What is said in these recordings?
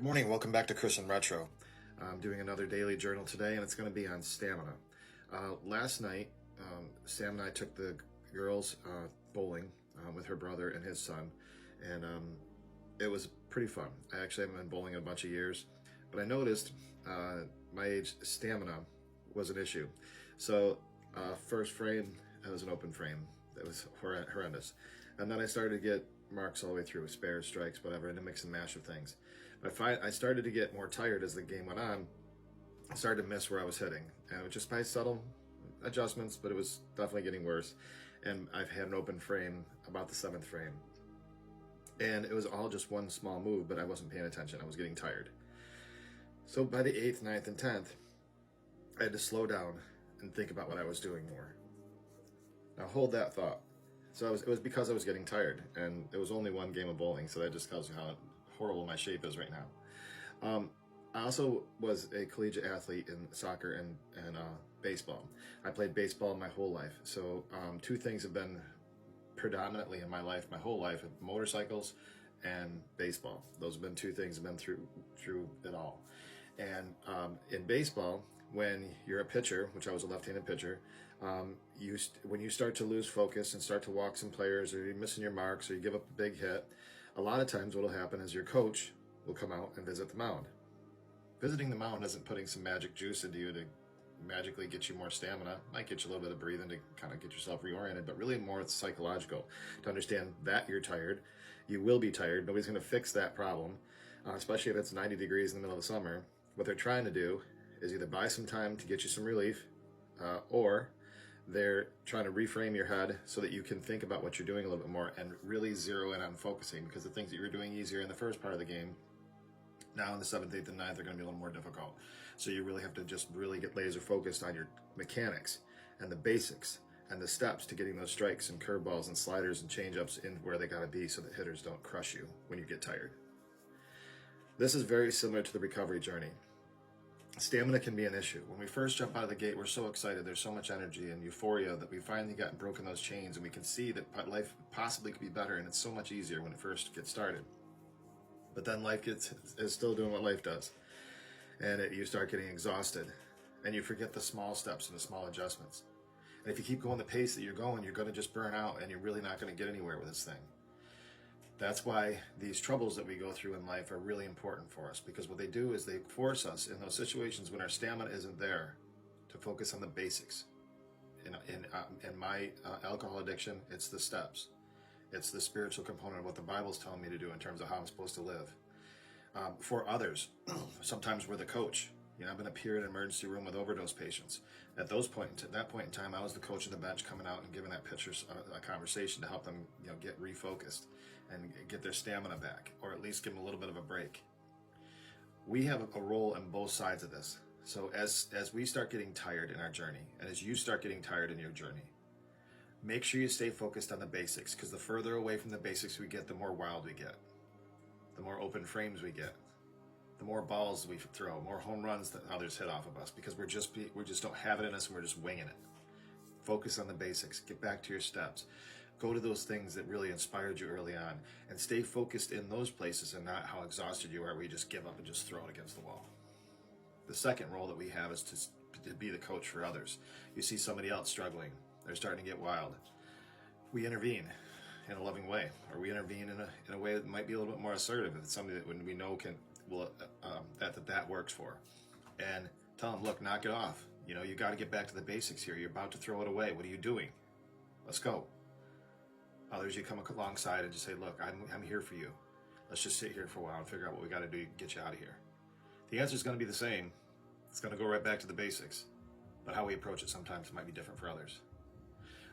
Good morning, welcome back to Chris and Retro. I'm doing another daily journal today, and it's going to be on stamina. Last night, Sam and I took the girls bowling with her brother and his son, and it was pretty fun. I actually haven't been bowling in a bunch of years, but I noticed my age stamina was an issue. So first frame, it was an open frame. That was horrendous. And then I started to get marks all the way through, spares, strikes, whatever, and a mix and mash of things. But I started to get more tired as the game went on. I started to miss where I was hitting, and it was just by subtle adjustments, but it was definitely getting worse. And I've had an open frame about the 7th frame, and it was all just one small move, but I wasn't paying attention. I was getting tired. So by the 8th, 9th, and 10th, I had to slow down and think about what I was doing more. Now hold that thought. So it was because I was getting tired, and it was only one game of bowling, so that just tells you how horrible my shape is right now. I also was a collegiate athlete in soccer and baseball. I played baseball my whole life. So two things have been predominantly in my life, my whole life: motorcycles and baseball. Those have been two things I've been through it all. And in baseball, when you're a pitcher, which I was a left-handed pitcher, when you start to lose focus and start to walk some players, or you're missing your marks, or you give up a big hit, a lot of times what will happen is your coach will come out and visit the mound. Visiting the mound isn't putting some magic juice into you to magically get you more stamina. Might get you a little bit of breathing to kind of get yourself reoriented, but really more it's psychological, to understand that you're tired. You will be tired. Nobody's going to fix that problem, especially if it's 90 degrees in the middle of the summer. What they're trying to do is either buy some time to get you some relief, or they're trying to reframe your head so that you can think about what you're doing a little bit more and really zero in on focusing, because the things that you were doing easier in the first part of the game, now in the 7th, 8th, and 9th, are going to be a little more difficult. So you really have to just really get laser focused on your mechanics and the basics and the steps to getting those strikes and curveballs and sliders and changeups in where they got to be, so that hitters don't crush you when you get tired. This is very similar to the recovery journey. Stamina can be an issue. When we first jump out of the gate, we're so excited. There's so much energy and euphoria that we finally got broken those chains, and we can see that life possibly could be better, and it's so much easier when it first gets started. But then life is still doing what life does, and you start getting exhausted, and you forget the small steps and the small adjustments. And if you keep going the pace that you're going to just burn out, and you're really not going to get anywhere with this thing. That's why these troubles that we go through in life are really important for us, because what they do is they force us in those situations when our stamina isn't there to focus on the basics. In my alcohol addiction, it's the steps. It's the spiritual component of what the Bible's telling me to do in terms of how I'm supposed to live. For others, sometimes we're the coach. I've been a peer in an emergency room with overdose patients. At that point in time, I was the coach on the bench, coming out and giving that pitcher a conversation to help them, get refocused and get their stamina back, or at least give them a little bit of a break. We have a role in both sides of this. So as we start getting tired in our journey, and as you start getting tired in your journey, make sure you stay focused on the basics, because the further away from the basics we get, the more wild we get, the more open frames we get, the more balls we throw, more home runs that others hit off of us, because we just don't have it in us, and we're just winging it. Focus on the basics. Get back to your steps. Go to those things that really inspired you early on, and stay focused in those places, and not how exhausted you are where you just give up and just throw it against the wall. The second role that we have is to be the coach for others. You see somebody else struggling. They're starting to get wild. We intervene in a loving way, or we intervene in a way that might be a little bit more assertive. If it's somebody that we know that works for, and tell them, look, knock it off. You got to get back to the basics here. You're about to throw it away. What are you doing? Let's go. Others, you come alongside and just say, look, I'm here for you. Let's just sit here for a while and figure out what we got to do to get you out of here. The answer is going to be the same. It's going to go right back to the basics, but how we approach it sometimes might be different for others.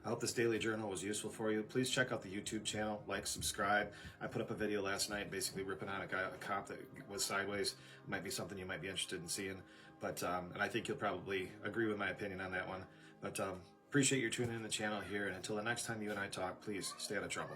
I hope this daily journal was useful for you. Please check out the YouTube channel, like, subscribe. I put up a video last night basically ripping on a cop that was sideways. It might be something you might be interested in seeing, but and I think you'll probably agree with my opinion on that one. But appreciate you tuning in the channel here, and until the next time you and I talk, please stay out of trouble.